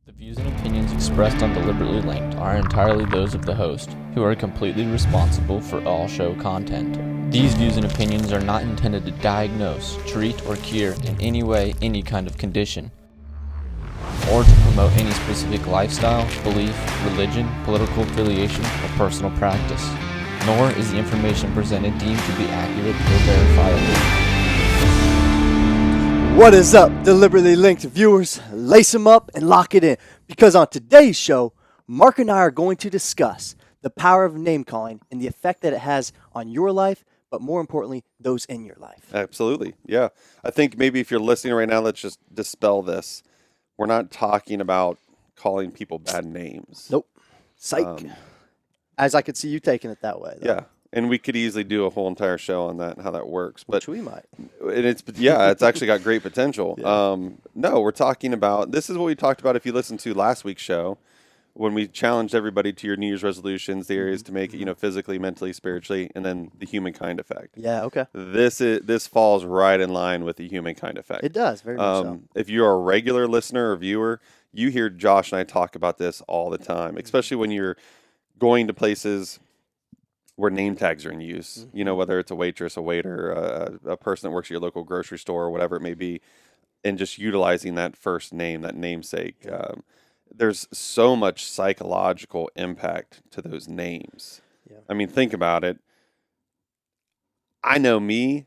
The views and opinions expressed on Deliberately Linked are entirely those of the host, who are completely responsible for all show content. These views and opinions are not intended to diagnose, treat, or cure in any way any kind of condition, or to promote any specific lifestyle, belief, religion, political affiliation, or personal practice. Nor is the information presented deemed to be accurate or verifiable. What is up, Deliberately Linked viewers? Lace them up and lock it in, because on today's show, Mark and I are going to discuss the power of name calling and the effect that it has on your life, but more importantly, those in your life. Absolutely. Yeah. I think maybe if you're listening right now, let's just dispel this. We're not talking about calling people bad names. Nope. Psych. As I could see you taking it that way, though. Yeah. And we could easily do a whole entire show on that and how that works. Which we might. And it's actually got great potential. Yeah. No, we're talking about, this is what we talked about if you listened to last week's show, when we challenged everybody to your New Year's resolutions, the areas to make it, physically, mentally, spiritually, and then the humankind effect. Yeah, okay. This falls right in line with the humankind effect. It does, very much so. If you're a regular listener or viewer, you hear Josh and I talk about this all the time, especially when you're going to places where name tags are in use, whether it's a waitress, a waiter, a person that works at your local grocery store, or whatever it may be, and just utilizing that first name, that namesake. Yeah. There's so much psychological impact to those names. Yeah. I mean, think about it. I know me.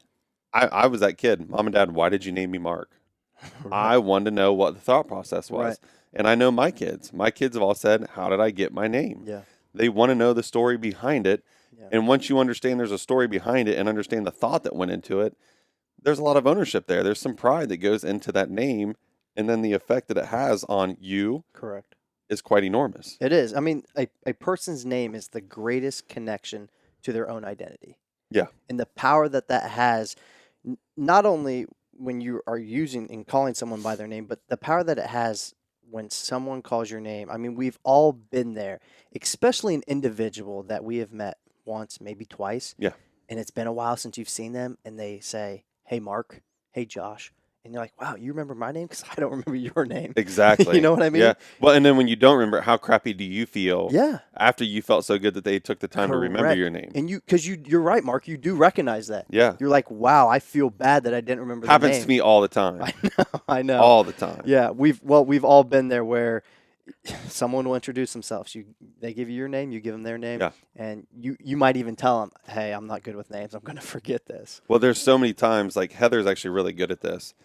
I was that kid. Mom and Dad, why did you name me Mark? I wanted to know what the thought process was. Right. And I know my kids. My kids have all said, how did I get my name? Yeah. They want to know the story behind it. Yeah. And once you understand there's a story behind it and understand the thought that went into it, there's a lot of ownership there. There's some pride that goes into that name, and then the effect that it has on you Correct. is quite enormous. It is. I mean, a person's name is the greatest connection to their own identity. Yeah. And the power that has, not only when you are using and calling someone by their name, but the power that it has when someone calls your name. I mean, we've all been there, especially an individual that we have met once, maybe twice. Yeah. And it's been a while since you've seen them, and they say, "Hey, Mark. Hey, Josh." And you're like, "Wow, you remember my name? Because I don't remember your name." Exactly. You know what I mean? Yeah. Well, and then when you don't remember, how crappy do you feel Yeah. after you felt so good that they took the time to remember Correct. your name? And you're right, Mark. You do recognize that. Yeah. You're like, wow, I feel bad that I didn't remember the Happens name. to me all the time. I know. All the time. Yeah, we've all been there where someone will introduce themselves. They give you your name, you give them their name, Yeah. and you might even tell them, "Hey, I'm not good with names. I'm going to forget this." Well, there's so many times, like Heather's actually really good at this.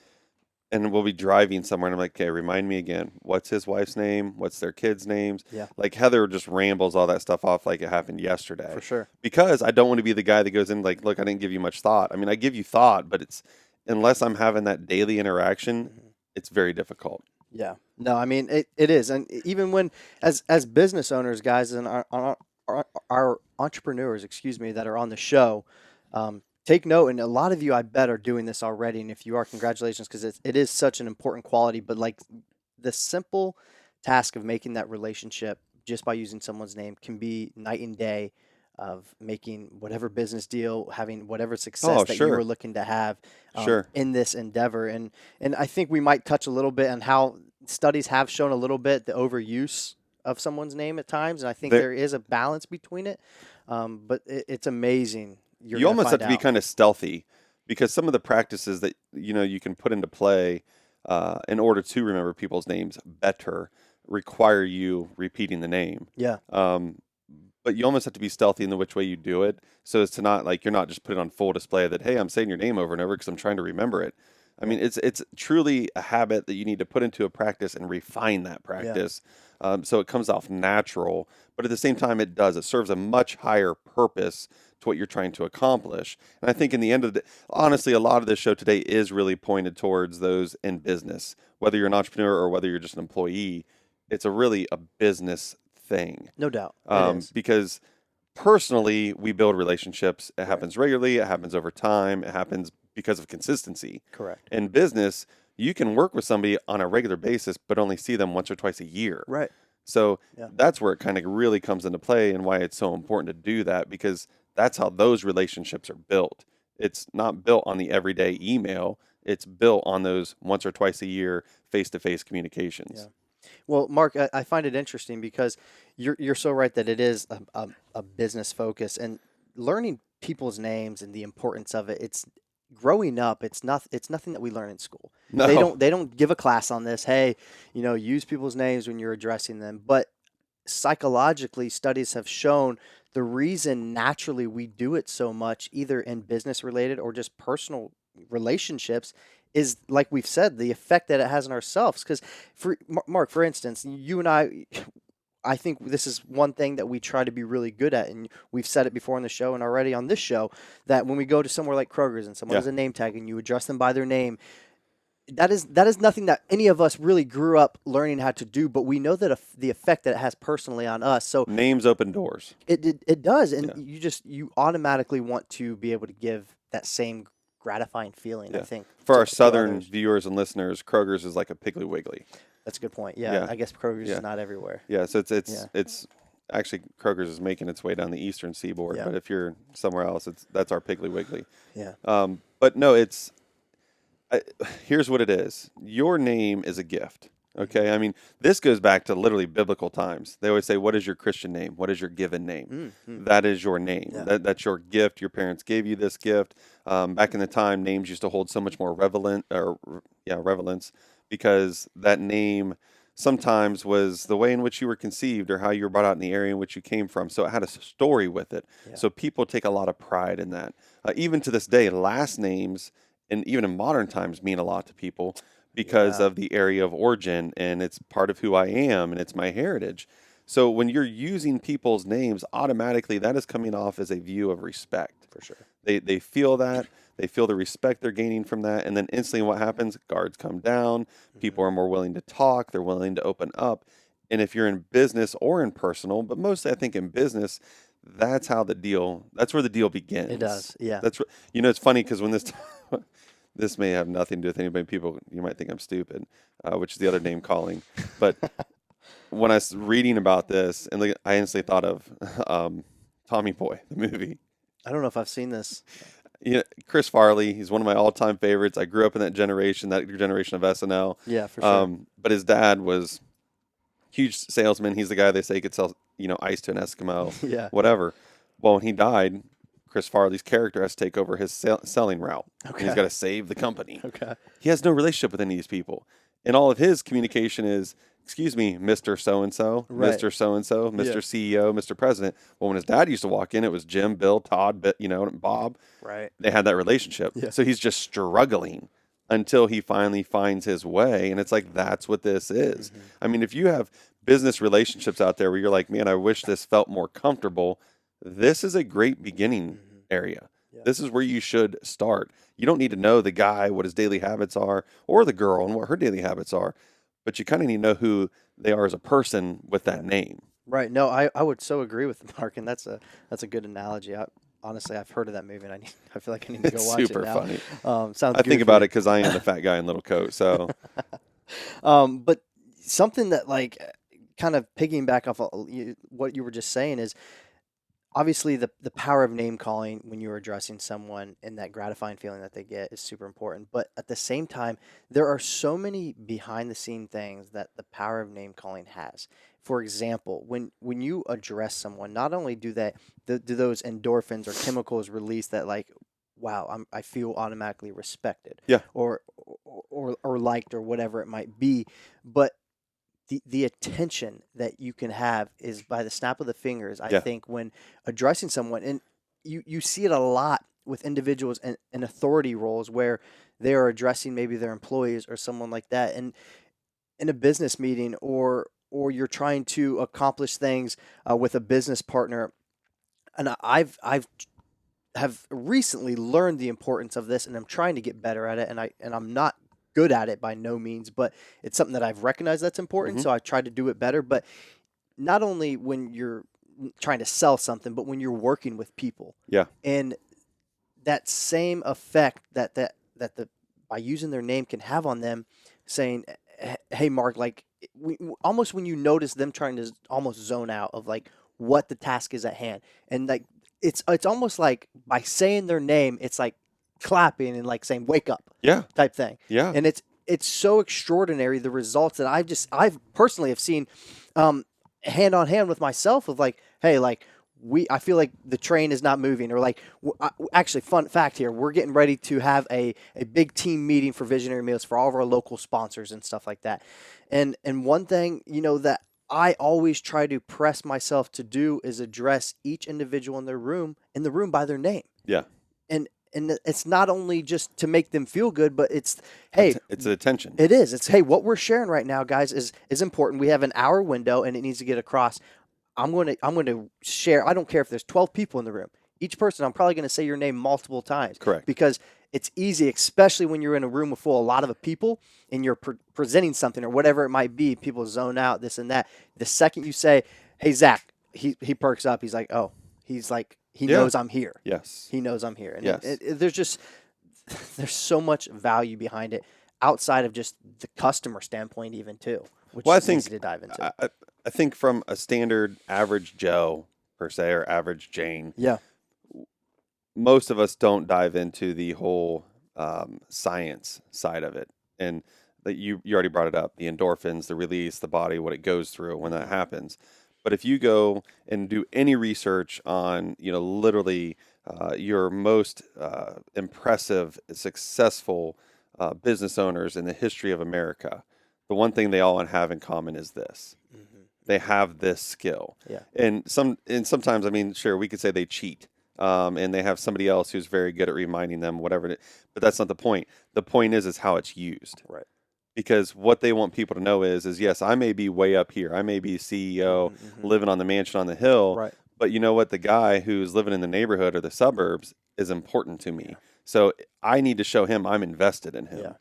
And we'll be driving somewhere, and I'm like, okay, remind me again. What's his wife's name? What's their kids' names? Yeah. Like Heather just rambles all that stuff off like it happened yesterday. For sure. Because I don't want to be the guy that goes in like, look, I didn't give you much thought. I mean, I give you thought, but it's unless I'm having that daily interaction, it's very difficult. Yeah. No, I mean it is, and even when as business owners, guys, and our entrepreneurs, that are on the show, take note. And a lot of you, I bet, are doing this already. And if you are, congratulations, because it is such an important quality. But like the simple task of making that relationship just by using someone's name can be night and day of making whatever business deal, having whatever success that you sure. were looking to have Sure. in this endeavor. And I think we might touch a little bit on how studies have shown a little bit the overuse of someone's name at times. And I think there is a balance between it. But it's amazing. You almost have to be kind of stealthy, because some of the practices that you can put into play in order to remember people's names better require you repeating the name. Yeah. But you almost have to be stealthy in the which way you do it, so as to not like you're not just putting on full display that, hey, I'm saying your name over and over because I'm trying to remember it. I mean, it's truly a habit that you need to put into a practice and refine that practice, so it comes off natural. But at the same time, it serves a much higher purpose to what you're trying to accomplish. And I think in the end of the day, honestly, a lot of this show today is really pointed towards those in business, whether you're an entrepreneur or whether you're just an employee. It's really a business thing. No doubt. It is. Because personally, we build relationships. It happens regularly. It happens over time. It happens because of consistency. Correct. In business, you can work with somebody on a regular basis, but only see them once or twice a year. Right. So Yeah. that's where it kind of really comes into play, and why it's so important to do that, because that's how those relationships are built. It's not built on the everyday email. It's built on those once or twice a year face-to-face communications. Yeah. Well, Mark, I find it interesting because you're so right that it is a business focus and learning people's names and the importance of it. It's growing up. It's nothing that we learn in school. No. They don't give a class on this. Hey, use people's names when you're addressing them. But psychologically, studies have shown the reason naturally we do it so much, either in business related or just personal relationships, is like we've said, the effect that it has on ourselves. Because Mark, for instance, you and I think this is one thing that we try to be really good at, and we've said it before on the show and already on this show, that when we go to somewhere like Kroger's and someone Yeah. has a name tag and you address them by their name, that is nothing that any of us really grew up learning how to do, but we know that the effect that it has personally on us. So Names open doors. it does, and Yeah. you automatically want to be able to give that same gratifying feeling. I Yeah. think For to, our to southern others. viewers and listeners, Kroger's is like a Piggly Wiggly. That's a good point. Yeah, Yeah. I guess Kroger's Yeah. is not everywhere. Yeah, so Yeah. it's actually Kroger's is making its way down the eastern seaboard, Yeah. but if you're somewhere else, that's our Piggly Wiggly. Yeah. But no, here's what it is. Your name is a gift. Okay, I mean, this goes back to literally biblical times. They always say, "What is your Christian name? What is your given name?" Mm-hmm. That is your name. Yeah. That's your gift. Your parents gave you this gift. Back in the time, names used to hold so much more relevance, because that name sometimes was the way in which you were conceived or how you were brought out in the area in which you came from. So it had a story with it. Yeah. So people take a lot of pride in that. Even to this day, last names, and even in modern times, mean a lot to people because Yeah. of the area of origin, and it's part of who I am and it's my heritage. So when you're using people's names, automatically that is coming off as a view of respect. For sure. They feel that. They feel the respect they're gaining from that. And then instantly what happens? Guards come down. People are more willing to talk. They're willing to open up. And if you're in business or in personal, but mostly I think in business, that's where the deal begins. It does. Yeah. It's funny because when this may have nothing to do with anybody, people, you might think I'm stupid, which is the other name calling. But when I was reading about this, and I instantly thought of Tommy Boy, the movie. I don't know if I've seen this. Chris Farley, he's one of my all-time favorites. I grew up in that generation of SNL. Yeah, for sure. But his dad was huge salesman. He's the guy they say could sell, ice to an Eskimo, Yeah. whatever. Well, when he died, Chris Farley's character has to take over his selling route. And he's Okay. got to save the company. Okay. He has no relationship with any of these people. And all of his communication is, excuse me, Mr. So-and-so, Right. Mr. So-and-so, Mr. Yeah. CEO, Mr. President. Well, when his dad used to walk in, it was Jim, Bill, Todd, Bob. Right. They had that relationship. Yeah. So he's just struggling until he finally finds his way. And it's like, that's what this is. Mm-hmm. I mean, if you have business relationships out there where you're like, man, I wish this felt more comfortable, this is a great beginning area. Yeah. This is where you should start. You don't need to know the guy, what his daily habits are, or the girl and what her daily habits are, but you kind of need to know who they are as a person with that name. Right. No, I would so agree with Mark, and that's a good analogy. Honestly, I've heard of that movie, and I feel like I need to go It's watch super it now. funny. Sounds I think goofy. about it because I am the fat guy in little coat. So But something that kind of piggyback off of what you were just saying is obviously the power of name calling when you're addressing someone and that gratifying feeling that they get is super important. But at the same time, there are so many behind the scene things that the power of name calling has. For example, when you address someone, not only do those endorphins or chemicals release that wow, I feel automatically respected, Yeah. or liked or whatever it might be, but the attention that you can have is by the snap of the fingers. I Yeah. think when addressing someone, and you see it a lot with individuals in authority roles where they are addressing maybe their employees or someone like that, and in a business meeting or you're trying to accomplish things with a business partner. And I've have recently learned the importance of this, and I'm trying to get better at it. And I'm not good at it by no means, but it's something that I've recognized that's important. Mhm. So I've tried to do it better. But not only when you're trying to sell something, but when you're working with people. Yeah. And that same effect that the by using their name can have on them, saying, "Hey, Mark," almost when you notice them trying to almost zone out of what the task is at hand, and it's almost like by saying their name, it's like clapping and saying "wake up" yeah, type thing. yeah. And it's so extraordinary the results that I've personally have seen hand on hand with myself of like, hey, like I feel like the train is not moving, or like actually, fun fact here, we're getting ready to have a big team meeting for Visionary Meals for all of our local sponsors and stuff like that. And one thing, that I always try to press myself to do is address each individual in the room by their name. Yeah. And it's not only just to make them feel good, but it's, hey, It's attention. it is. It's, hey, what we're sharing right now, guys, is important. We have an hour window, and it needs to get across. I'm going to share. I don't care if there's 12 people in the room. Each person, I'm probably going to say your name multiple times. Correct. Because it's easy, especially when you're in a room full of a lot of people and you're presenting something or whatever it might be. People zone out, this and that. The second you say, hey, Zach, he perks up. He's like, oh, he's like, he knows I'm here. Yes. He knows I'm here. And Yes. there's so much value behind it outside of just the customer standpoint even too, which Well, I is think easy to dive into. I think from a standard average Joe per se, or average Jane, Yeah. most of us don't dive into the whole science side of it. And that you already brought it up, the endorphins, the release, the body, what it goes through when that happens. But if you go and do any research on, literally your most impressive, successful business owners in the history of America, the one thing they all have in common is this. They have this skill. Yeah. And sometimes, I mean, sure, we could say they cheat. And they have somebody else who's very good at reminding them whatever but that's not the point. The point is how it's used. Right. Because what they want people to know is yes, I may be way up here. I may be CEO living on the mansion on the hill. Right. But you know what? The guy who's living in the neighborhood or the suburbs is important to me. Yeah. So I need to show him I'm invested in him. Yeah.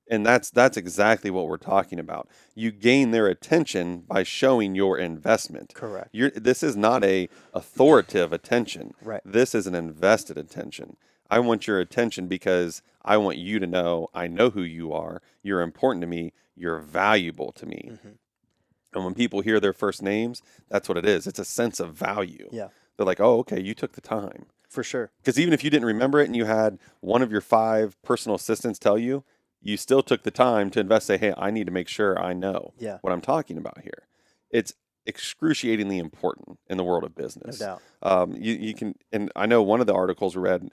And that's exactly what we're talking about. You gain their attention by showing your investment. Correct. This is not a authoritative attention. Right. This is an invested attention. I want your attention because I want you to know I know who you are. You're important to me. You're valuable to me. And when people hear their first names, that's what it is. It's a sense of value. Yeah. They're like, oh, okay, you took the time. For sure. Because even if you didn't remember it and you had one of your 5 personal assistants tell you, you still took the time to invest. Say, hey, I need to make sure I know what I'm talking about here. It's excruciatingly important in the world of business. No doubt. You can, and I know one of the articles we read,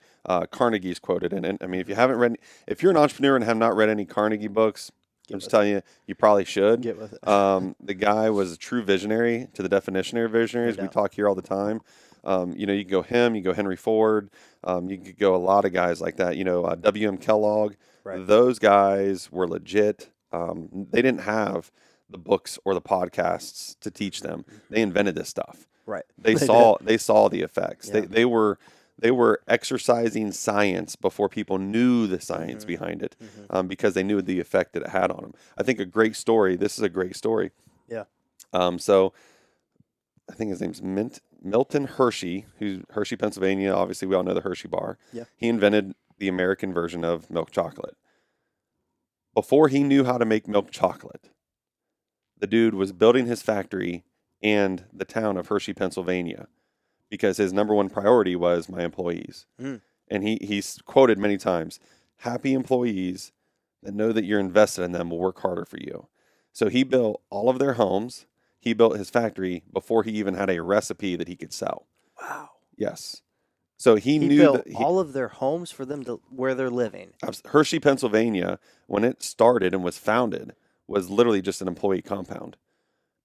Carnegie's quoted, and I mean, if you're an entrepreneur and have not read any Carnegie books, I'm just telling you, you probably should. Get with it. The guy was a true visionary to the definition of visionaries. No We doubt. talk here all the time. You can go him, you go Henry Ford, you could go a lot of guys like that. W.M. Kellogg. Right. Those guys were legit. They didn't have the books or the podcasts to teach them. They invented this stuff. Right. They did. saw the effects. Yeah. They were exercising science before people knew the science behind it, because they knew the effect that it had on them. I think this is a great story. Yeah. So I think his name's Milton Hershey, who's Hershey, Pennsylvania. Obviously, we all know the Hershey bar. Yeah. He invented the American version of milk chocolate. Before he knew how to make milk chocolate, the dude was building his factory and the town of Hershey, Pennsylvania, because his number one priority was my employees. And he's quoted many times, happy employees that know that you're invested in them will work harder for you. So he built all of their homes. He built his factory before he even had a recipe that he could sell. Wow. Yes. So he knew built that all of their homes for them to where they're living. Hershey, Pennsylvania, when it started and was founded, was literally just an employee compound.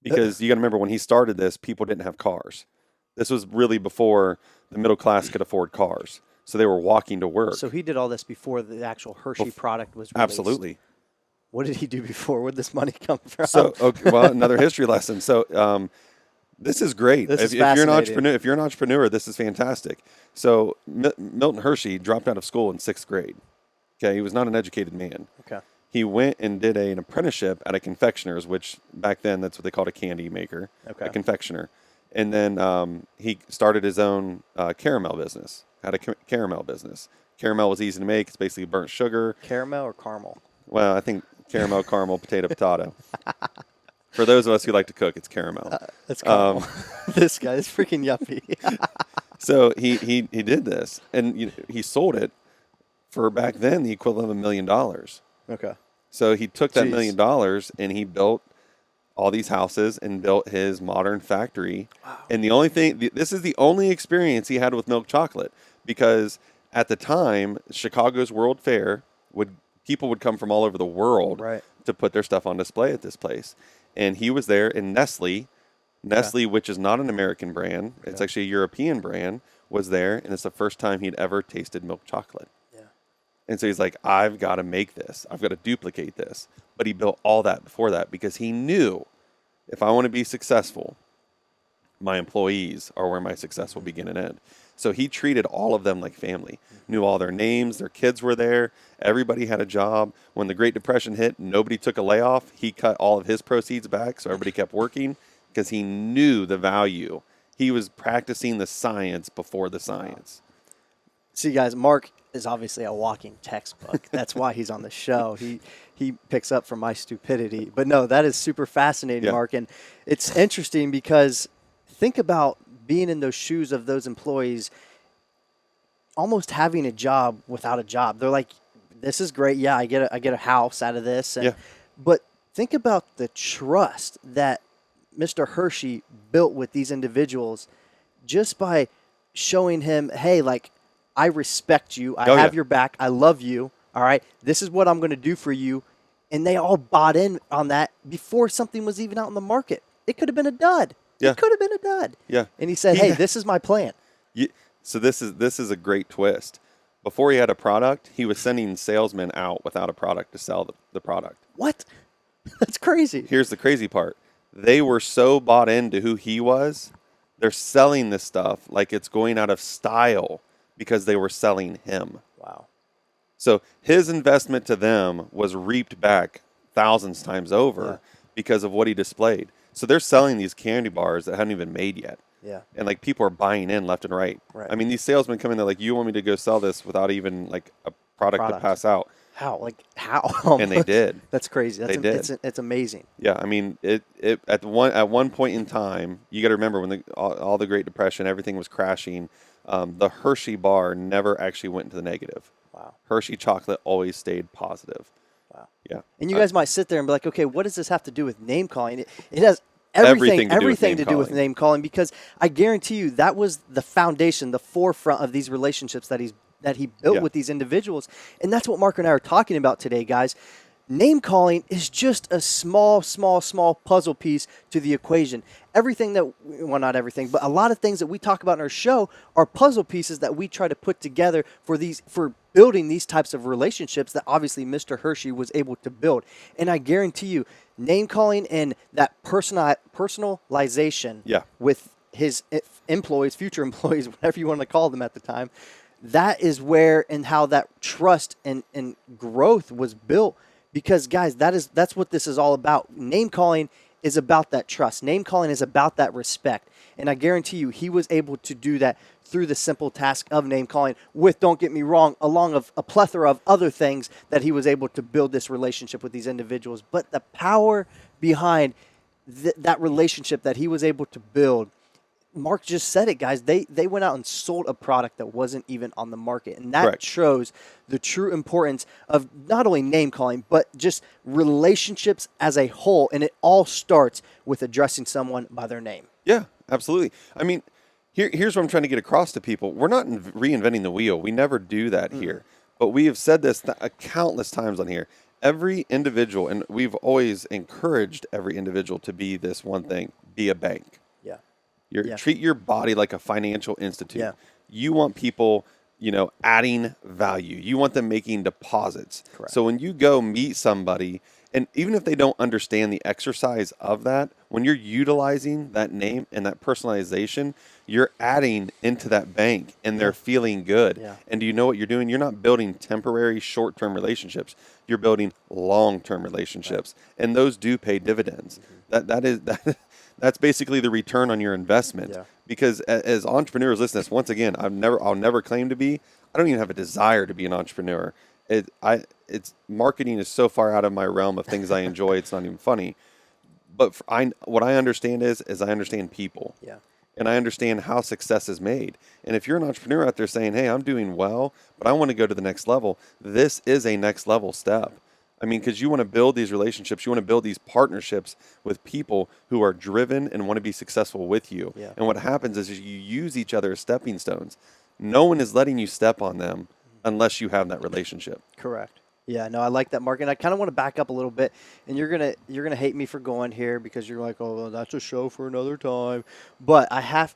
Because you got to remember, when he started this, people didn't have cars. This was really before the middle class could afford cars. So they were walking to work. So he did all this before the actual Hershey product was released. Absolutely. What did he do before? Where did this money come from? So, okay, well, another history lesson. So, this is great. This is If you're an fascinating. entrepreneur, this is fantastic. So, Milton Hershey dropped out of school in 6th grade. Okay, he was not an educated man. Okay. He went and did an apprenticeship at a confectioner's, which back then that's what they called a candy maker, Okay. a confectioner. And then he started his own caramel business. Had a caramel business. Caramel was easy to make. It's basically burnt sugar. Caramel or caramel? Well, I think caramel, potato, potato. For those of us who like to cook, it's caramel. That's caramel. This guy is freaking yuppie. So he did this, and he sold it for back then the equivalent of $1 million. Okay. So he took that $1 Jeez. million and he built all these houses and built his modern factory. And the only thing, this is the only experience he had with milk chocolate, because at the time, Chicago's World Fair people would come from all over the world Right. to put their stuff on display at this place. And he was there, and Nestle, which is not an American brand, it's actually a European brand, was there, and it's the first time he'd ever tasted milk chocolate. Yeah. And so he's like, I've got to make this. I've got to duplicate this. But he built all that before that because he knew, if I want to be successful, my employees are where my success will begin and end. So he treated all of them like family, knew all their names, their kids were there, everybody had a job. When the Great Depression hit, nobody took a layoff. He cut all of his proceeds back, so everybody kept working because he knew the value. He was practicing the science before the science. See, guys, Mark is obviously a walking textbook. That's why he's on the show. He picks up from my stupidity. But no, that is super fascinating, Yeah. Mark. And it's interesting because think about being in those shoes of those employees, almost having a job without a job. They're like, this is great. Yeah, I get a house out of this. And, Yeah. But think about the trust that Mr. Hershey built with these individuals just by showing him, hey, like, I respect you. I Oh, have yeah. your back. I love you. All right. This is what I'm going to do for you. And they all bought in on that before something was even out in the market. It could have been a dud. Yeah. It could have been a dud. Yeah. And he said, He- hey, this is my plan. So this is a great twist. Before he had a product, he was sending salesmen out without a product to sell the product. What? That's crazy. Here's the crazy part. They were so bought into who he was, they're selling this stuff like it's going out of style because they were selling him. Wow. So his investment to them was reaped back thousands times over because of what he displayed. So they're selling these candy bars that haven't even made yet. Yeah. And like people are buying in left and right. Right. I mean, these salesmen come in, they're like, you want me to go sell this without even like a product to pass out. How? Like, how? And they did. That's crazy. That's They did. It's amazing. Yeah, I mean, it at one point in time, you got to remember when all the Great Depression, everything was crashing. The Hershey bar never actually went into the negative. Wow. Hershey chocolate always stayed positive. Wow. Yeah. And you guys might sit there and be like, okay, what does this have to do with name calling? It has everything to do with name calling, because I guarantee you that was the foundation, the forefront of these relationships that he built with these individuals. And that's what Mark and I are talking about today, guys. Name calling is just a small puzzle piece to the equation. Everything that, well, not everything, but a lot of things that we talk about in our show are puzzle pieces that we try to put together for building these types of relationships that obviously Mr. Hershey was able to build. And I guarantee you, name calling and that personalization with his employees, future employees, whatever you want to call them at the time, that is where and how that trust and growth was built. Because, guys, that's what this is all about. Name calling is about that trust. Name calling is about that respect. And I guarantee you, he was able to do that through the simple task of name calling with, don't get me wrong, along of a plethora of other things that he was able to build this relationship with these individuals. But the power behind that relationship that he was able to build, Mark just said it, guys. They went out and sold a product that wasn't even on the market. And that shows the true importance of not only name calling, but just relationships as a whole. And it all starts with addressing someone by their name. Yeah, absolutely. I mean, here's what I'm trying to get across to people. We're not reinventing the wheel. We never do that here. But we have said this countless times on here. Every individual, and we've always encouraged every individual to be this one thing, be a bank. Treat your body like a financial institute. Yeah. You want people, adding value. You want them making deposits. Correct. So when you go meet somebody, and even if they don't understand the exercise of that, when you're utilizing that name and that personalization, you're adding into that bank and they're feeling good. Yeah. And do you know what you're doing? You're not building temporary short-term relationships. You're building long-term relationships. Right. And those do pay dividends. That's basically the return on your investment. Yeah. Because as entrepreneurs, listen to this, once again, I'll never claim to be. I don't even have a desire to be an entrepreneur. It's marketing is so far out of my realm of things I enjoy. It's not even funny. But what I understand is I understand people. Yeah. And I understand how success is made. And if you're an entrepreneur out there saying, hey, I'm doing well, but I want to go to the next level, this is a next level step. I mean, because you want to build these relationships, you want to build these partnerships with people who are driven and want to be successful with you. Yeah. And what happens is you use each other as stepping stones. No one is letting you step on them unless you have that relationship. Correct. Yeah, no, I like that, Mark. And I kind of want to back up a little bit. And you're gonna hate me for going here because you're like, oh, well, that's a show for another time. But I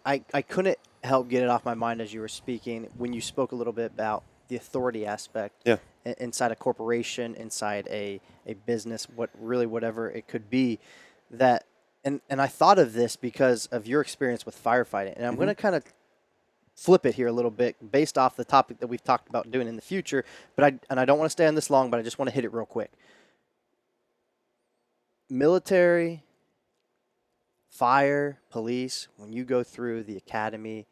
couldn't help get it off my mind as you were speaking when you spoke a little bit about the authority aspect Yeah. inside a corporation, inside a business, whatever it could be. That and I thought of this because of your experience with firefighting. And I'm gonna kind of flip it here a little bit based off the topic that we've talked about doing in the future. But I don't want to stay on this long, but I just want to hit it real quick. Military, fire, police, when you go through the academy,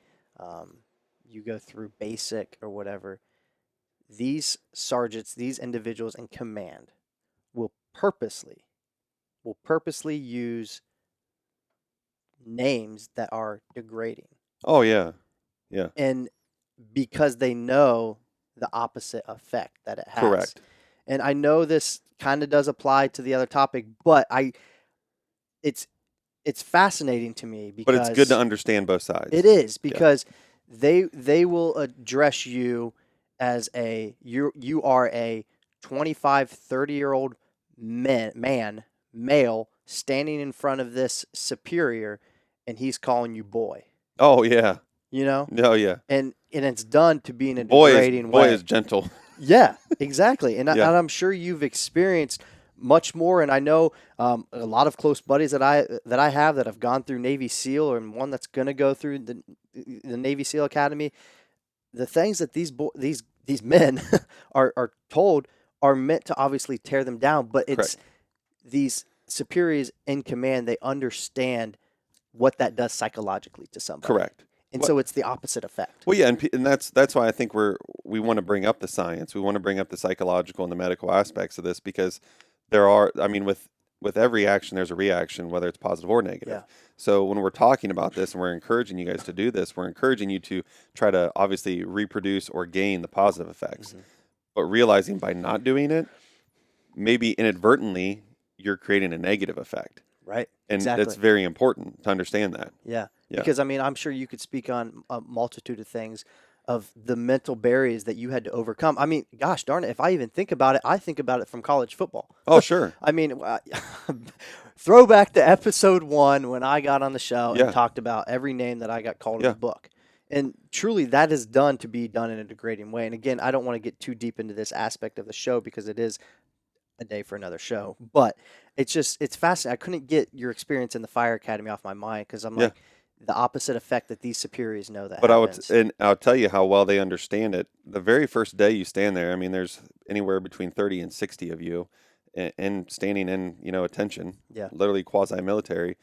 you go through basic or whatever, these sergeants, these individuals in command will purposely use names that are degrading. Oh, yeah. Yeah. And because they know the opposite effect that it has. Correct. And I know this kind of does apply to the other topic, but it's fascinating to me because But it's good to understand both sides. it is because they will address you as you are a 25, 30-year-old male standing in front of this superior and he's calling you boy. Oh, yeah. You know? Oh, yeah. And it's done to be in a Boy degrading way. is gentle. Yeah, exactly. And, Yeah. and I'm sure you've experienced much more. And I know a lot of close buddies that I have that have gone through Navy SEAL, or one that's going to go through the Navy SEAL Academy. The things that these men are told are meant to obviously tear them down, but it's Correct. these superiors in command. They understand what that does psychologically to somebody. Correct. And What- so it's the opposite effect. Well, yeah, and that's why I think we want to bring up the science. We want to bring up the psychological and the medical aspects of this because there are, I mean, with every action, there's a reaction, whether it's positive or negative. Yeah. So when we're talking about this and we're encouraging you guys to do this, we're encouraging you to try to obviously reproduce or gain the positive effects. Mhm. But realizing by not doing it, maybe inadvertently, you're creating a negative effect. Right. And Exactly. that's very important to understand that. Yeah. Yeah. Because, I mean, I'm sure you could speak on a multitude of things of the mental barriers that you had to overcome. I mean, gosh darn it, if I even think about it, I think about it from college football. Oh, sure. I mean, throwback to episode 1 when I got on the show Yeah. and talked about every name that I got called in Yeah. the book. And truly, that is done to be done in a degrading way. And again, I don't want to get too deep into this aspect of the show because it is a day for another show. But it's fascinating. I couldn't get your experience in the fire academy off my mind because I'm Yeah. like, the opposite effect that these superiors know that But happens. I'll tell you how well they understand it. The very first day you stand there, I mean, there's anywhere between 30 and 60 of you, and standing in, attention, Yeah. literally quasi-military,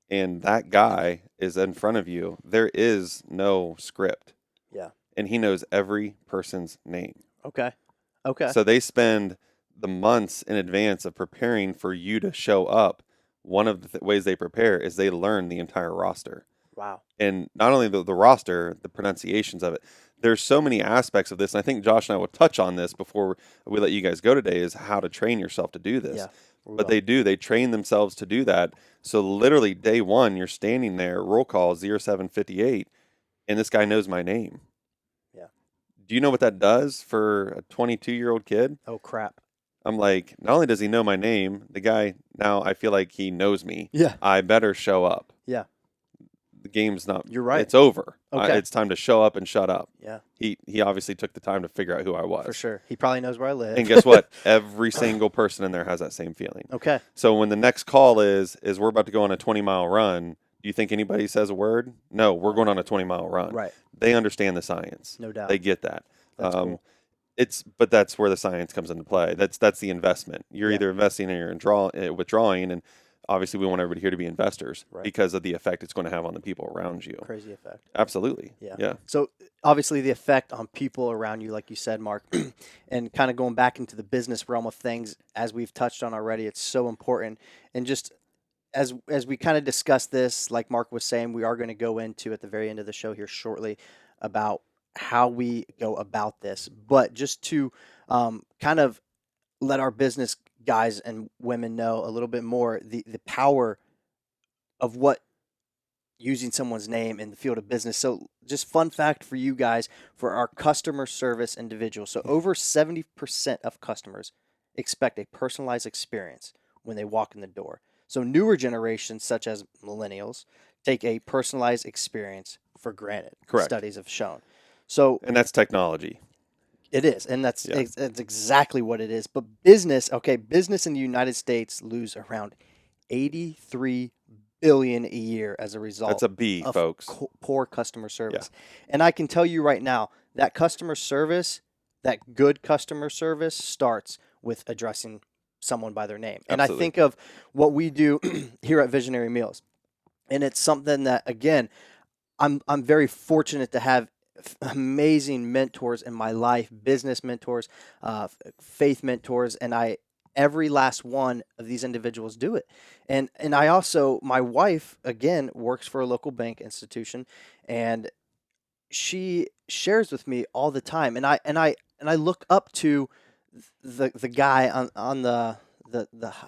and that guy is in front of you. There is no script, Yeah. and he knows every person's name. Okay. Okay. So they spend the months in advance of preparing for you to show up. One of the ways they prepare is they learn the entire roster. Wow. And not only the roster, the pronunciations of it. There's so many aspects of this, and I think Josh and I will touch on this before we let you guys go today, is how to train yourself to do this. Yeah. we But will. they train themselves to do that. So literally day one, you're standing there, roll call 0758, and this guy knows my name. Yeah. Do you know what that does for a 22-year-old kid? Oh crap. I'm like, not only does he know my name, the guy now I feel like he knows me. Yeah. I better show up. Yeah. The game's not. You're right. It's over. Okay. It's time to show up and shut up. Yeah. He obviously took the time to figure out who I was. For sure. He probably knows where I live. And guess what? Every single person in there has that same feeling. Okay. So when the next call is we're about to go on a 20-mile run, do you think anybody says a word? No, we're going on a 20-mile run. Right. They understand the science. No doubt. They get that. That's cool. But that's where the science comes into play. That's the investment. You're Yeah. either investing or you're withdrawing, and obviously we want everybody here to be investors Right. because of the effect it's going to have on the people around you. Crazy effect. Absolutely. Yeah. Yeah. So obviously the effect on people around you, like you said, Mark, and kind of going back into the business realm of things, as we've touched on already, it's so important. And just as we kind of discuss this, like Mark was saying, we are going to go into at the very end of the show here shortly about how we go about this. But just to kind of let our business guys and women know a little bit more the power of what using someone's name in the field of business. So just fun fact for you guys, for our customer service individuals. So over 70% of customers expect a personalized experience when they walk in the door. So newer generations, such as millennials, take a personalized experience for granted. Correct. Studies have shown. So And that's technology. it is, and that's Yeah. that's exactly what it is. But business in the United States lose around 83 billion a year as a result That's a B, of folks. poor customer service. And I can tell you right now that customer service, that good customer service, starts with addressing someone by their name. And Absolutely. I think of what we do here at Visionary Meals, and it's something that, again, I'm very fortunate to have amazing mentors in my life, business mentors, faith mentors, and every last one of these individuals do it. And I also, my wife again works for a local bank institution, and she shares with me all the time, and I look up to the guy on the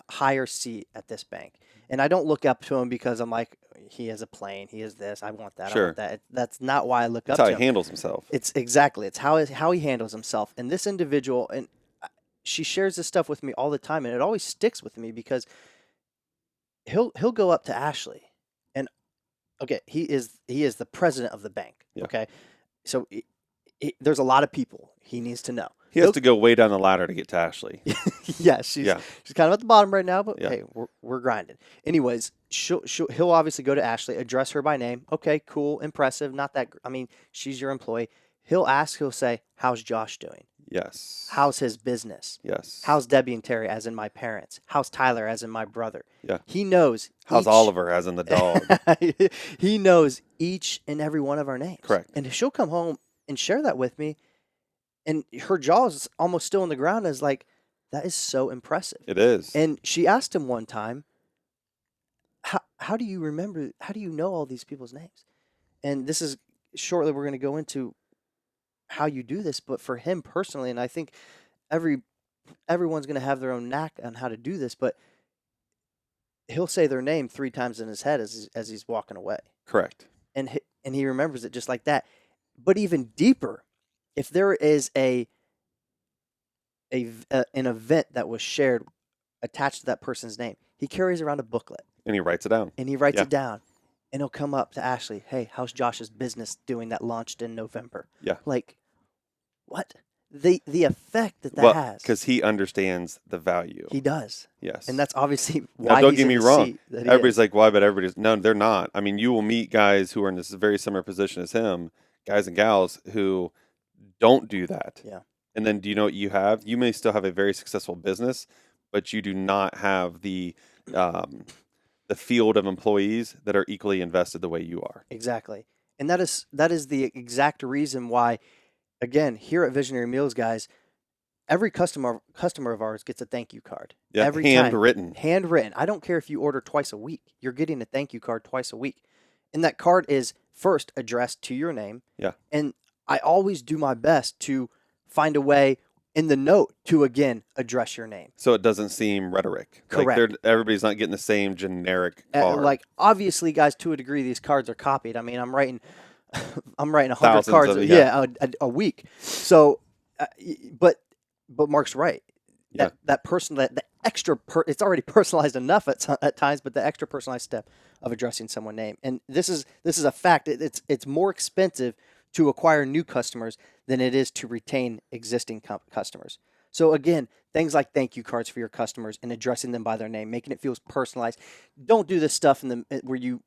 higher seat at this bank. And I don't look up to him because I'm like, he has a plane, he has this, I want that, I Sure. want that. That's not why I look That's up how to he him. handles himself. It's how he handles himself. And this individual, and she shares this stuff with me all the time, and it always sticks with me because he'll go up to Ashley, and okay, he is the president of the bank. Yeah. Okay, so there's a lot of people he needs to know. He has to go way down the ladder to get to Ashley. Yeah, she's kind of at the bottom right now, but Yeah. hey, we're grinding. Anyways, he'll obviously go to Ashley, address her by name. Okay, cool, impressive. Not that I mean, she's your employee. He'll say, "How's Josh doing? Yes. How's his business? Yes. How's Debbie and Terry, as in my parents? How's Tyler, as in my brother?" Yeah. He knows. How's Oliver, as in the dog? He knows each and every one of our names. Correct. And she'll come home and share that with me, and her jaw is almost still on the ground. As like, that is so impressive. It is. And she asked him one time, how do you remember, how do you know all these people's names? And this is shortly, we're going to go into how you do this, but for him personally, and I think everyone's going to have their own knack on how to do this, but he'll say their name 3 times in his head as he's walking away. Correct. And he remembers it just like that. But even deeper, if there is an event that was shared attached to that person's name, he carries around a booklet And he writes it down. and he writes Yeah. it down, and he'll come up to Ashley, "Hey, how's Josh's business doing that launched in November?" Yeah. Like, what? The effect that Well, has. because he understands the value. He does. Yes. And that's obviously Now, why don't he's get in me the wrong. seat that he Everybody's is. like, why? But everybody's no, they're not. I mean, you will meet guys who are in this very similar position as him, guys and gals who don't do that. Yeah. And then do you know what you have? You may still have a very successful business, but you do not have the field of employees that are equally invested the way you are. Exactly. And that is the exact reason why, again, here at Visionary Meals, guys, every customer of ours gets a thank you card. Yeah, Every time. handwritten. Handwritten. I don't care if you order twice a week. You're getting a thank you card twice a week. And that card is first addressed to your name. Yeah. And I always do my best to find a way in the note to, again, address your name. So it doesn't seem rhetoric. Correct. Like everybody's not getting the same generic card. Like, obviously, guys, to a degree, these cards are copied. I mean, I'm writing 100 Thousands cards of it, a week. So, but Mark's right. Yeah. That person, the extra, it's already personalized enough at times, but the extra personalized step of addressing someone's name. And this is a fact. It's more expensive to acquire new customers than it is to retain existing customers. So again, things like thank you cards for your customers and addressing them by their name, making it feel personalized. Don't do this stuff where you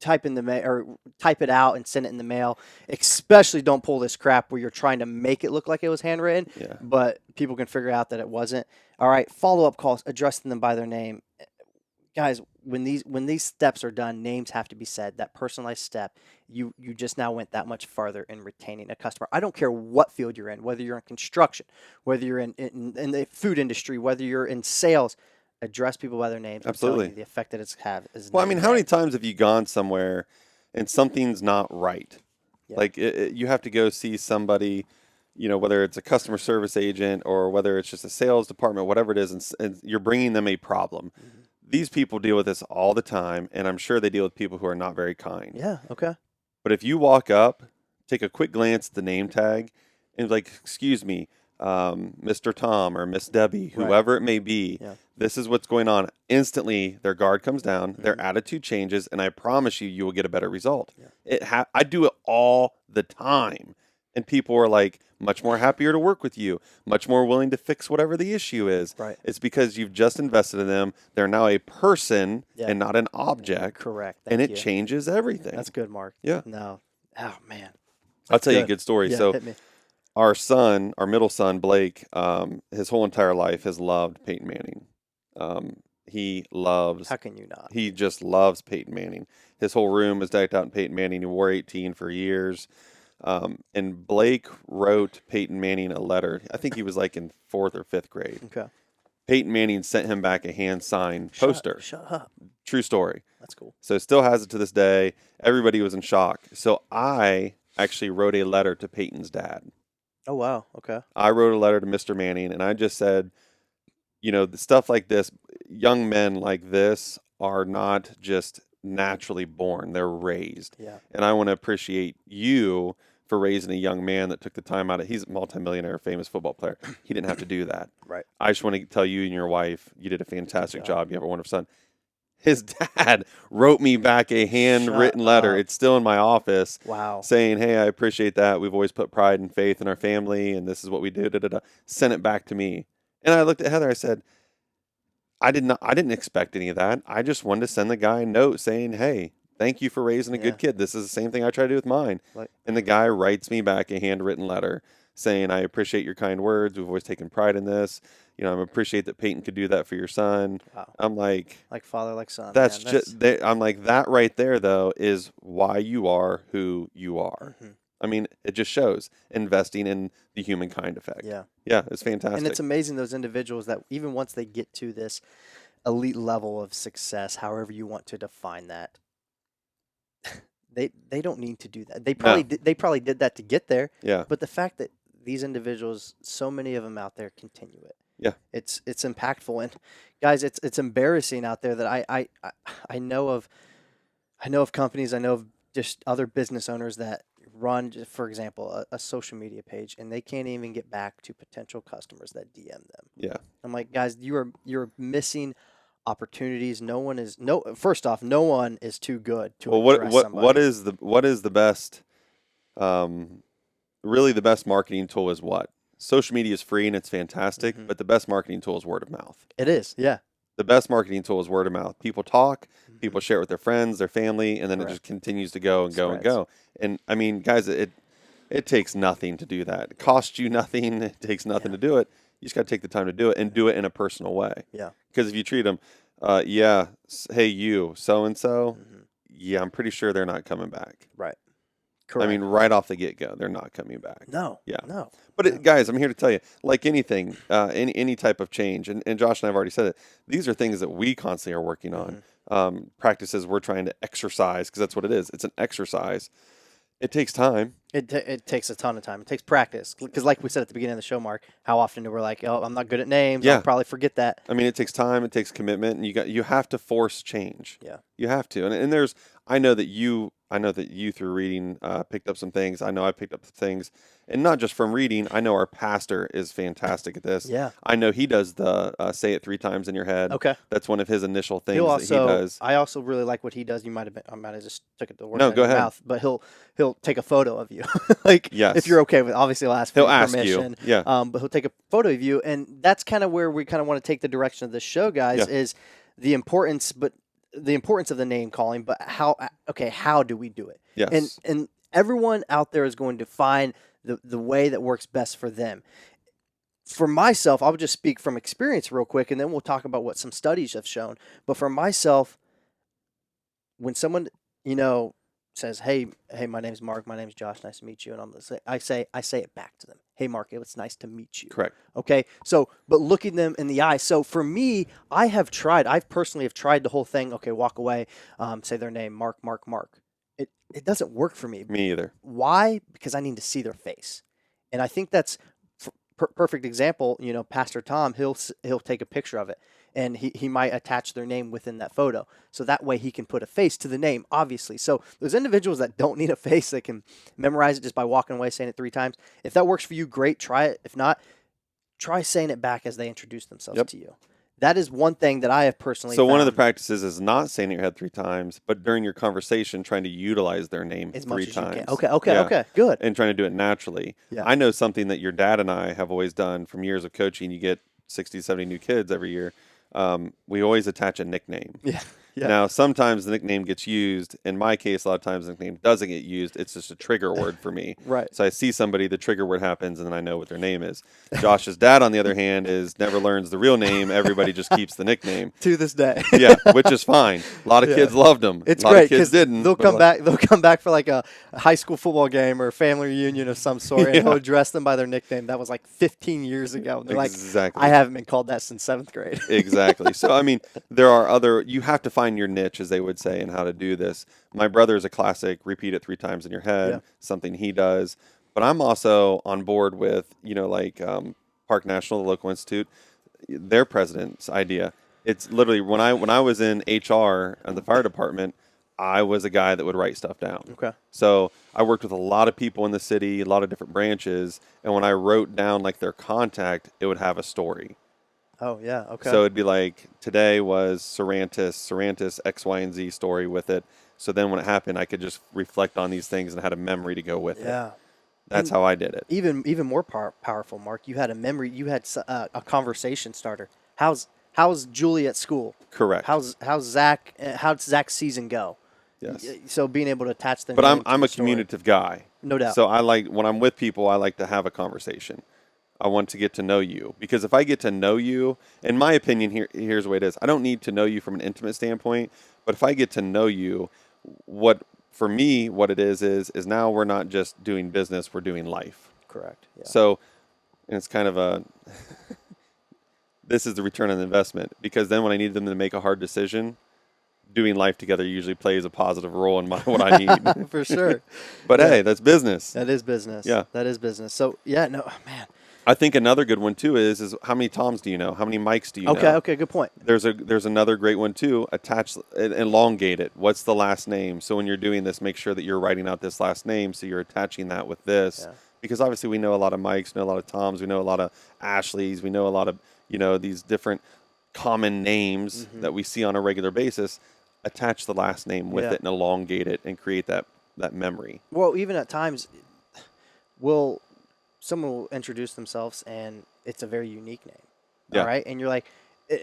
type in the mail or type it out and send it in the mail. Especially don't pull this crap where you're trying to make it look like it was handwritten, Yeah. but people can figure out that it wasn't. All right, follow-up calls, addressing them by their name. Guys, when these steps are done, names have to be said. That personalized step, you just now went that much farther in retaining a customer. I don't care what field you're in, whether you're in construction, whether you're in the food industry, whether you're in sales. Address people by their names. I'm telling Absolutely. you, the effect that it's have is. Well, I night mean, and how many day. times have you gone somewhere and something's not right? Yeah. Like you have to go see somebody whether it's a customer service agent or whether it's just a sales department, whatever it is, and you're bringing them a problem. Mhm. These people deal with this all the time, and I'm sure they deal with people who are not very kind. Yeah. Okay. But if you walk up, take a quick glance at the name tag, and like, excuse me, Mr. Tom or Miss Debbie, Right. whoever it may be, Yeah. this is what's going on. Instantly, their guard comes down, their Mhm. attitude changes, and I promise you, you will get a better result. Yeah. I do it all the time, and people are like much more happier to work with you, much more willing to fix whatever the issue is. Right. It's because you've just invested in them. They're now a person Yeah. and not an object, Correct. and Thank it you. changes everything. That's good, Mark. Yeah. No. Oh man. I'll That's tell you a good. good story. Yeah. So Hit me. our son, our middle son, Blake, his whole entire life has loved Peyton Manning. How can you not? He just loves Peyton Manning. His whole room is decked out in Peyton Manning. He wore 18 for years. And Blake wrote Peyton Manning a letter. I think he was like in 4th or 5th grade. Okay. Peyton Manning sent him back a hand-signed poster. Shut up. True story. That's cool. So still has it to this day. Everybody was in shock. So I actually wrote a letter to Peyton's dad. Oh wow. Okay. I wrote a letter to Mr. Manning, and I just said, the stuff like this, young men like this are not just naturally born, they're raised. Yeah. And I want to appreciate you for raising a young man that took the time out of, he's a multimillionaire, famous football player. He didn't have to do that. Right. I just want to tell you and your wife, you did a fantastic job. job. You have a wonderful son. His dad wrote me back a handwritten letter. up. It's still in my office Wow. saying, hey, I appreciate that. We've always put pride and faith in our family, and this is what we do. Da, da, da. Sent it back to me. And I looked at Heather. I said, I didn't expect any of that. I just wanted to send the guy a note saying, hey, thank you for raising a Yeah. good kid. This is the same thing I try to do with mine. Like- And the guy writes me back a handwritten letter saying, I appreciate your kind words. We've always taken pride in this. I appreciate that Peyton could do that for your son. Wow. I'm like, Like father, like son. that's man. just, I'm like, that right there, though, is why you are who you are. Mhm. I mean, it just shows investing in the humankind effect. Yeah. Yeah, it's fantastic. And it's amazing those individuals that even once they get to this elite level of success, however you want to define that, they don't need to do that. They probably did that to get there. Yeah. But the fact that these individuals, so many of them out there, continue it. Yeah. It's impactful, and guys, it's embarrassing out there that I know of companies, I know of just other business owners that run, for example, a social media page, and they can't even get back to potential customers that DM them. Yeah. I'm like, guys, you're missing opportunities. First off, no one is too good to Well, address what somebody. is the best, really the best marketing tool is what? Social media is free and it's fantastic, Mhm. but the best marketing tool is word of mouth. It is, yeah. The best marketing tool is word of mouth. People talk, Mhm. people share it with their friends, their family, and then it just Correct. continues to go and go and Spreads. go. And I mean, guys, it takes nothing to do that. It costs you nothing. It takes nothing Yeah. to do it. You just got to take the time to do it and do it in a personal way. Yeah. Because if you treat them, hey, you, so and so, Mhm. yeah, I'm pretty sure they're not coming back. Right. Correct. I mean, right off the get go, they're not coming back. no. Yeah. No. But Yeah. guys, I'm here to tell you, like anything, any type of change, and Josh and I have already said it. These are things that we constantly are working on. Practices we're trying to exercise because that's what it is. It's an exercise. It takes time. It takes a ton of time. It takes practice. Because like we said at the beginning of the show, Mark, how often do we're like, oh, I'm not good at names. Yeah. I'll probably forget that. I mean, it takes time. It takes commitment, and you have to force change. Yeah. You have to. And I know that you through reading picked up some things. I know I picked up things, and not just from reading. I know our pastor is fantastic at this. Yeah. I know he does the say it 3 times in your head. Okay. That's one of his initial things He'll that he also. does. I also really like what he does. I might have just took it the word No, out of go your ahead. mouth, but he'll take a photo of you. Like, Yes. if you're okay with, obviously, he'll ask for He'll your ask permission. you. Yeah. But he'll take a photo of you, and that's kind of where we kind of want to take the direction of this show, guys. Yeah. Is the importance of the name calling, but how do we do it? Yes. And everyone out there is going to find the way that works best for them. For myself, I'll just speak from experience real quick, and then we'll talk about what some studies have shown. But for myself, when someone says, "Hey, my name's Mark. My name's Josh. Nice to meet you," and I say it back to them. "Hey, Mark, it's nice to meet you." Correct. Okay, so but looking them in the eye. So for me, I personally have tried the whole thing. Okay, walk away, say their name, Mark. It doesn't work for me. Me either. Why? Because I need to see their face. And I think that's perfect example. You know, Pastor Tom, he'll take a picture of it, and he might attach their name within that photo, so that way he can put a face to the name, obviously. So those individuals that don't need a face, they can memorize it just by walking away saying it 3 times. If that works for you, great, try it. If not, try saying it back as they introduce themselves to you. That is one thing that I have personally So found. one of the practices is not saying it in your head 3 times, but during your conversation, trying to utilize their name as 3 much as you times. can. Okay, good. And trying to do it naturally. Yeah. I know something that your dad and I have always done from years of coaching. You get 60, 70 new kids every year. We always attach a nickname. Yeah. Now, sometimes the nickname gets used. In my case, a lot of times the nickname doesn't get used. It's just a trigger word for me. Right. So I see somebody, the trigger word happens, and then I know what their name is. Josh's dad, on the other hand, never learns the real name. Everybody just keeps the nickname. To this day. Yeah, which is fine. A lot of kids loved him. It's a lot great of kids didn't. they'll but come back. They'll come back for like a high school football game or a family reunion of some sort, and he'll address them by their nickname. That was like 15 years ago. And they're Exactly. like, I haven't been called that since 7th grade. Exactly. So, I mean, there are you have to find your niche, as they would say, and how to do this. My brother is a classic, repeat it 3 times in your head, something he does. But I'm also on board with, like Park National, the local institute, their president's idea. It's literally when I was in HR and the fire department, I was a guy that would write stuff down. Okay. So I worked with a lot of people in the city, a lot of different branches, and when I wrote down like their contact, it would have a story. Oh, yeah. Okay. So it'd be like, today was Sarantis X, Y, and Z story with it. So then when it happened, I could just reflect on these things and had a memory to go with it. yeah. That's how I did it. Even more powerful, Mark. You had a memory. You had a conversation starter. How's Julie at school? Correct. How's Zach? How's Zach's season go? Yes. So being able to attach them. But name to I'm the a story. communicative guy. No doubt. So I like, when I'm with people, I like to have a conversation. I want to get to know you, because if I get to know you, in my opinion, here's the way it is. I don't need to know you from an intimate standpoint, but if I get to know you, for me, what it is now we're not just doing business, we're doing life. Correct. Yeah. So, and it's kind of this is the return on investment, because then when I need them to make a hard decision, doing life together usually plays a positive role in what I need. For sure. But hey, that's business. That is business. Yeah. That is business. So yeah, no, man. I think another good one too is how many Toms do you know? How many Mikes do you know? Okay, good point. There's another great one too. Elongate it. What's the last name? So when you're doing this, make sure that you're writing out this last name, so you're attaching that with this. Yeah. Because obviously we know a lot of Mikes, know a lot of Toms, we know a lot of Ashleys, we know a lot of these different common names that we see on a regular basis. Attach the last name with it and elongate it and create that memory. Well, even at times, someone will introduce themselves and it's a very unique name. Yeah. All right. And you're like,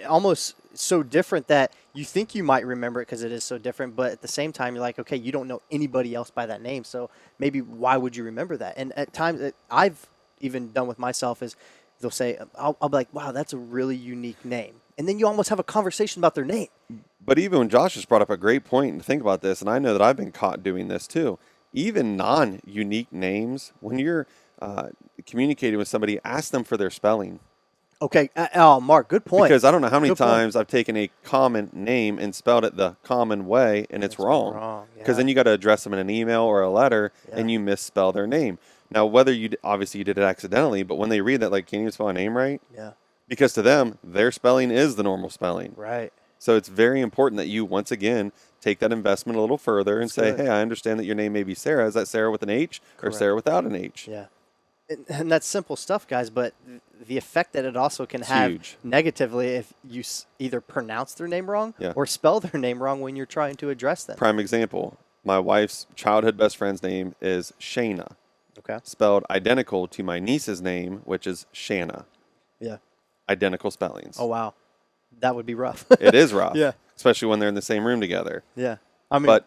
almost so different that you think you might remember it because it is so different. But at the same time, you're like, okay, you don't know anybody else by that name. So maybe why would you remember that? And at times I've even done with myself is they'll say, I'll be like, wow, that's a really unique name. And then you almost have a conversation about their name. But even when Josh has brought up a great point, and think about this, and I know that I've been caught doing this too, even non-unique names, when you're communicating with somebody, ask them for their spelling. Okay. Mark, good point. Because I don't know how many Good point. times I've taken a common name and spelled it the common way, and it's wrong. Because then you got to address them in an email or a letter, and you misspell their name. Now, whether obviously you did it accidentally, but when they read that, like, can you spell a name right? Yeah. Because to them, their spelling is the normal spelling. Right. So it's very important that you, once again, take that investment a little further and say, good. hey, I understand that your name may be Sarah. Is that Sarah with an H or Correct. Sarah without an H? Yeah. And that's simple stuff, guys, but the effect that it also can have huge. negatively if you either pronounce their name wrong Yeah. or spell their name wrong when you're trying to address them. Prime example, my wife's childhood best friend's name is Shayna, Okay. spelled identical to my niece's name, which is Shanna. Yeah. Identical spellings. Oh, wow. That would be rough. It is rough. Yeah. Especially when they're in the same room together. Yeah. I mean, But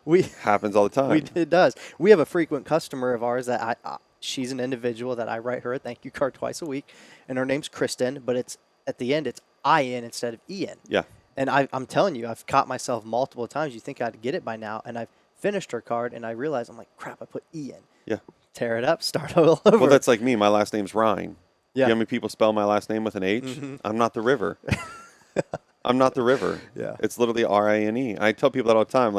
we happens all the time. it does. We have a frequent customer of ours that she's an individual that I write her a thank you card twice a week, and her name's Kristen, but it's at the end it's I-N instead of E-N. Yeah. And I'm telling you, I've caught myself multiple times. You think I'd get it by now, and I've finished her card, and I realize I'm like, crap, I put E-N. Yeah. Tear it up, start all over. Well, that's like me. My last name's Rhine. Yeah. You know how many people spell my last name with an H? I'm not the river. I'm not the river. Yeah. It's literally R-I-N-E. I tell people that all the time,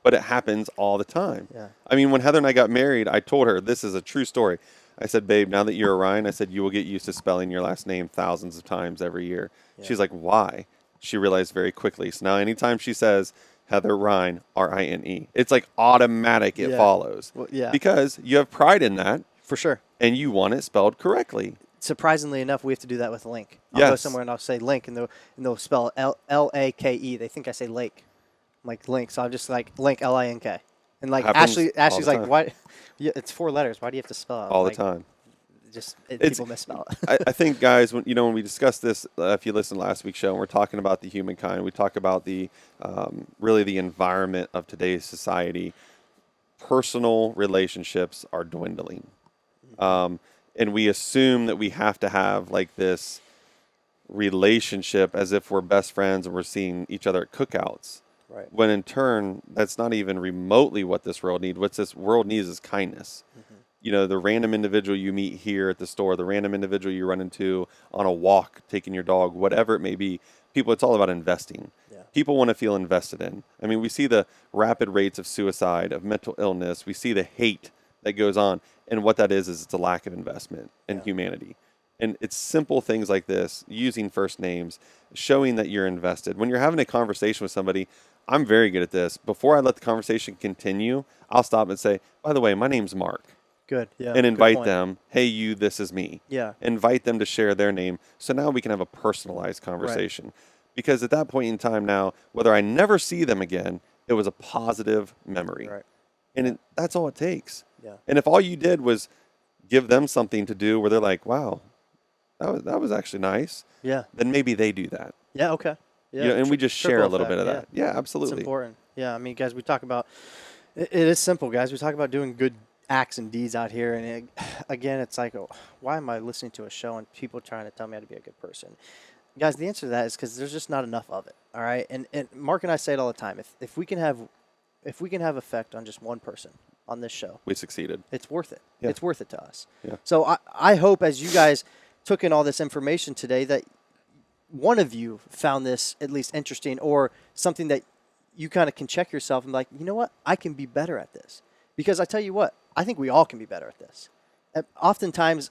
but it happens all the time. Yeah. I mean, when Heather and I got married, I told her, this is a true story. I said, babe, now that you're a Ryan, I said, you will get used to spelling your last name thousands of times every year. Yeah. She's like, why? She realized very quickly. So now anytime she says Heather Ryan, Rine, it's like automatic. It Yeah. follows. Well, yeah, Because you have pride in that for sure. and you want it spelled correctly. Surprisingly enough, we have to do that with Link. I'll go Yes. somewhere and I'll say Link, and they'll spell Lake. They think I say Lake. I'm like Link, so I'm just like Link, Link. And like Happens all Ashley's the like, time. why? Yeah, it's 4 letters. Why do you have to spell it? I'm All like, the time. People misspell it. I think, guys, when we discussed this, if you listened to last week's show, and we're talking about the humankind, we talk about the really the environment of today's society. Personal relationships are dwindling, and we assume that we have to have like this relationship as if we're best friends and we're seeing each other at cookouts. Right. When in turn, that's not even remotely what this world needs. What this world needs is kindness. You know, the random individual you meet here at the store, the random individual you run into on a walk, taking your dog, whatever it may be. People, it's all about investing. Yeah. People want to feel invested in. I mean, we see the rapid rates of suicide, of mental illness. We see the hate that goes on. And what that is it's a lack of investment in humanity. And it's simple things like this, using first names, showing that you're invested. When you're having a conversation with somebody, I'm very good at this. Before I let the conversation continue, I'll stop and say, by the way, my name's Mark. Good. Yeah. And good invite point. them, hey, you, this is me. Yeah. Invite them to share their name. So now we can have a personalized conversation. Because at that point in time now, whether I never see them again, it was a positive memory. Right. And that's all it takes. Yeah. And if all you did was give them something to do where they're like, wow, that was actually nice, Yeah. then maybe they do that. Yeah. Okay. Yeah. You know, and we just share a trickle little bit of effect, that. Yeah, It's absolutely. important. Yeah. I mean, guys, we talk about it is simple, guys. We talk about doing good acts and deeds out here, and again, it's like, oh, why am I listening to a show and people trying to tell me how to be a good person? Guys, the answer to that is because there's just not enough of it. All right, and Mark and I say it all the time. If we can have effect on just one person on this show, We succeeded. it's worth it. Yeah. It's worth it to us. Yeah. So I hope as you guys took in all this information today that one of you found this at least interesting or something that you kind of can check yourself and be like, you know what, I can be better at this. Because I tell you what, I think we all can be better at this. Oftentimes,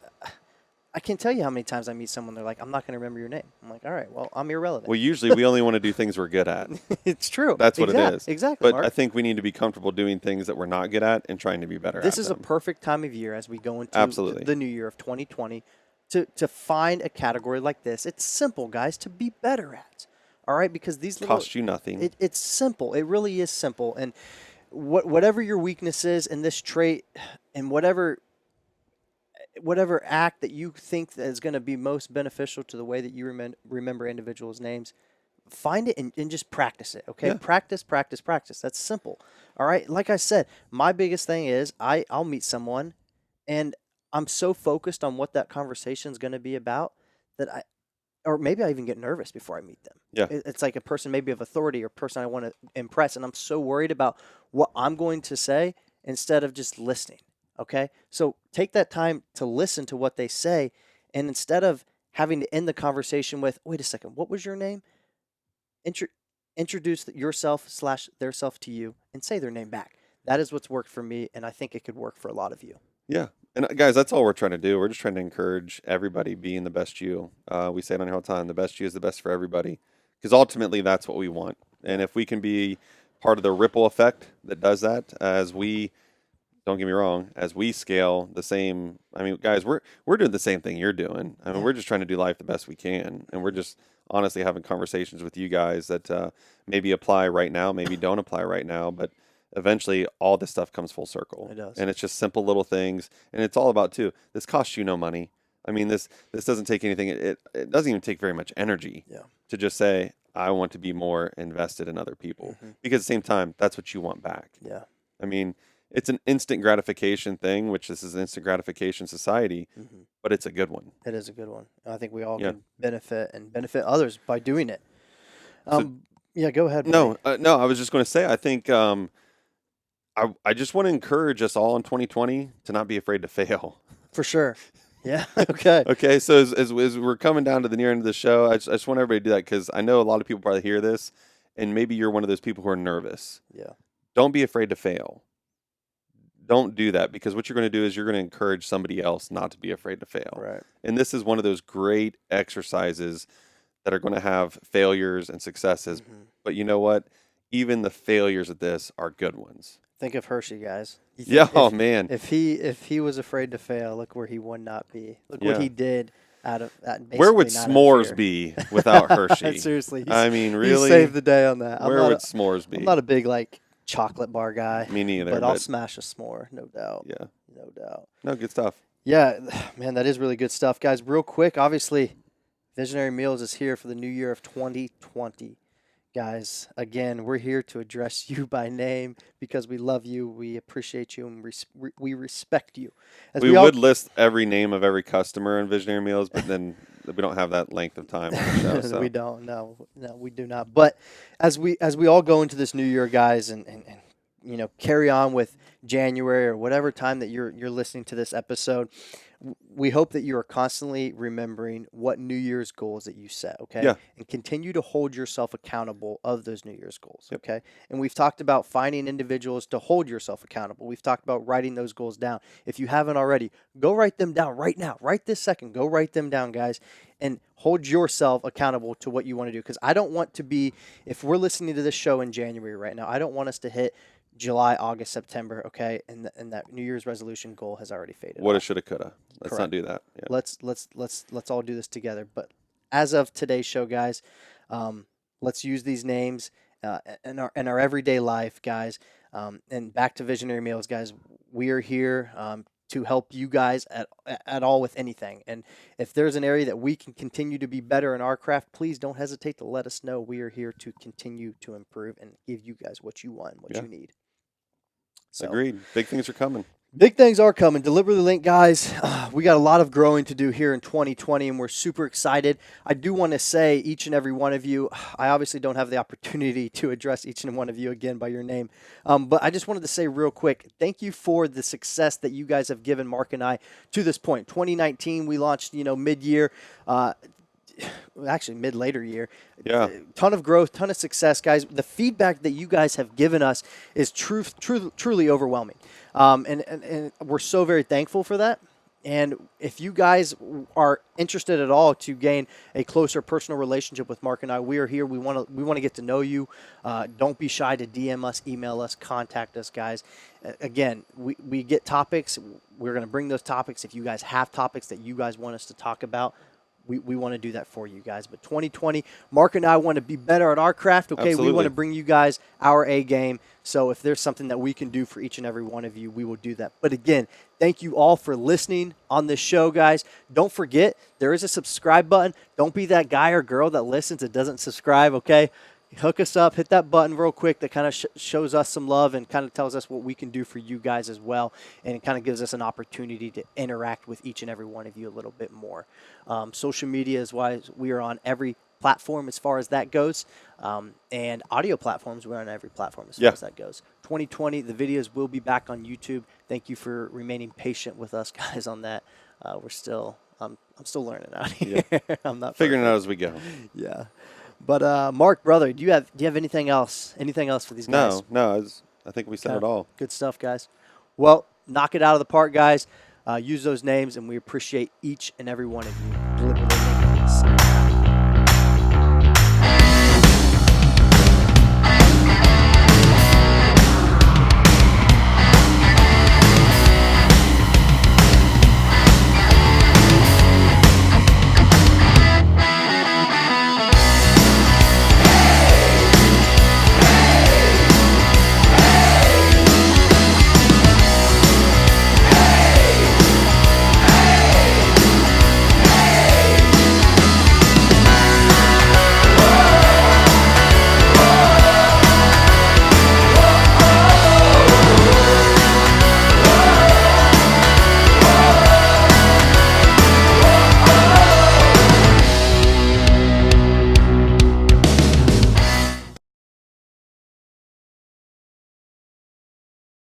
I can't tell you how many times I meet someone, they're like, I'm not going to remember your name. I'm like, all right, well, I'm irrelevant. Well, usually we only want to do things we're good at. It's true. That's what it is. Exactly, But Mark. I think we need to be comfortable doing things that we're not good at and trying to be better This at is them. a perfect time of year as we go into Absolutely. the new year of 2020 to find a category like this. It's simple, guys, to be better at. All right, because these little Cost you nothing. it's simple. It really is simple. And whatever your weakness is in this trait, and whatever act that you think that is going to be most beneficial to the way that you remember individuals' names, find it and just practice it. Okay, Yeah. practice. That's simple. All right. Like I said, my biggest thing is I'll meet someone, and I'm so focused on what that conversation is going to be about that or maybe I even get nervous before I meet them. Yeah. It's like a person maybe of authority or person I want to impress, and I'm so worried about what I'm going to say instead of just listening. Okay? So take that time to listen to what they say, and instead of having to end the conversation with, wait a second, what was your name? Introduce yourself / their self to you and say their name back. That is what's worked for me, and I think it could work for a lot of you. Yeah. And guys, that's all we're trying to do. We're just trying to encourage everybody being the best you. We say it on here all the time. The best you is the best for everybody. Because ultimately, that's what we want. And if we can be part of the ripple effect that does that, as we, don't get me wrong, as we scale the same, I mean, guys, we're doing the same thing you're doing. I mean, we're just trying to do life the best we can. And we're just honestly having conversations with you guys that maybe apply right now, maybe don't apply right now, but eventually all this stuff comes full circle. It does. And it's just simple little things. And it's all about, too, this costs you no money. I mean, this doesn't take anything. It doesn't even take very much energy to just say, I want to be more invested in other people. Because at the same time, that's what you want back. Yeah. I mean, it's an instant gratification thing, which this is an instant gratification society, but it's a good one. It is a good one. I think we all Yeah. can benefit others by doing it. So- Yeah, go ahead. No, buddy. no, I was just going to say, I think I just want to encourage us all in 2020 to not be afraid to fail. For sure. Yeah. Okay. Okay, so as we're coming down to the near end of the show, I just want everybody to do that because I know a lot of people probably hear this, and maybe you're one of those people who are nervous. Yeah. Don't be afraid to fail. don't do that, because what you're going to do is you're going to encourage somebody else not to be afraid to fail. Right. And this is one of those great exercises that are going to have failures and successes. But you know what? Even the failures of this are good ones. Think of Hershey, guys. You Yeah, think oh man. If he was afraid to fail, look where he would not be. Look what Yeah. he did Where would basically not out of s'mores fear. be without Hershey? Seriously, I mean, he really? saved the day on that. Where would s'mores be? I'm not a big like chocolate bar guy, Me neither. but I'll smash a s'more, no doubt. yeah, No doubt. no, good stuff. Yeah, man, that is really good stuff, guys. Real quick, obviously, Visionary Meals is here for the new year of 2020. Guys, again, we're here to address you by name because we love you, we appreciate you, and we respect you. As We all- would list every name of every customer in Visionary Meals, but then we don't have that length of time on the show. So. We don't. No, we do not. But as we all go into this new year, guys, and you know, carry on with January or whatever time that you're listening to this episode, we hope that you are constantly remembering what New Year's goals that you set, okay? Yeah. And continue to hold yourself accountable of those New Year's goals, Yep. okay? And we've talked about finding individuals to hold yourself accountable. We've talked about writing those goals down. If you haven't already, go write them down right now. Right this second. Go write them down, guys, and hold yourself accountable to what you want to do. Because I don't want to be, if we're listening to this show in January right now, I don't want us to hit July, August, September, okay, and that New Year's resolution goal has already faded. Woulda, off. shoulda, coulda. Let's Correct. not do that. Yeah. Let's all do this together. But as of today's show, guys, let's use these names in our everyday life, guys. And back to Visionary Meals, guys. We are here to help you guys at all with anything. And if there's an area that we can continue to be better in our craft, please don't hesitate to let us know. We are here to continue to improve and give you guys what you want, what you need. So, Agreed. Big things are coming. big things are coming. Deliberately Linked, guys. We got a lot of growing to do here in 2020, and we're super excited. I do want to say, each and every one of you, I obviously don't have the opportunity to address each and one of you again by your name, but I just wanted to say real quick, thank you for the success that you guys have given Mark and I to this point. 2019, we launched, mid-year. Actually, mid-later year. Yeah. Ton of growth, ton of success, guys. The feedback that you guys have given us is truly overwhelming. And we're so very thankful for that. And if you guys are interested at all to gain a closer personal relationship with Mark and I, we are here. We want to get to know you. Don't be shy to DM us, email us, contact us, guys. Again, we get topics. We're going to bring those topics. If you guys have topics that you guys want us to talk about, we want to do that for you guys. But 2020, Mark and I want to be better at our craft, okay? Absolutely. We want to bring you guys our A game. So if there's something that we can do for each and every one of you, we will do that. But again, thank you all for listening on this show, guys. Don't forget, there is a subscribe button. Don't be that guy or girl that listens and doesn't subscribe, okay? Hook us up, hit that button real quick that kind of shows us some love and kind of tells us what we can do for you guys as well. And it kind of gives us an opportunity to interact with each and every one of you a little bit more. Social media is why we are on every platform as far as that goes. And audio platforms, we're on every platform as far as that goes. 2020, the videos will be back on YouTube. Thank you for remaining patient with us guys on that. I'm still learning out here. Yeah. I'm not Figuring it perfect. out as we go. Yeah. But Mark, brother, do you have anything else? Anything else for these guys? No. I think we said Okay. it all. Good stuff, guys. Well, knock it out of the park, guys. Use those names, and we appreciate each and every one of you. Deliberately.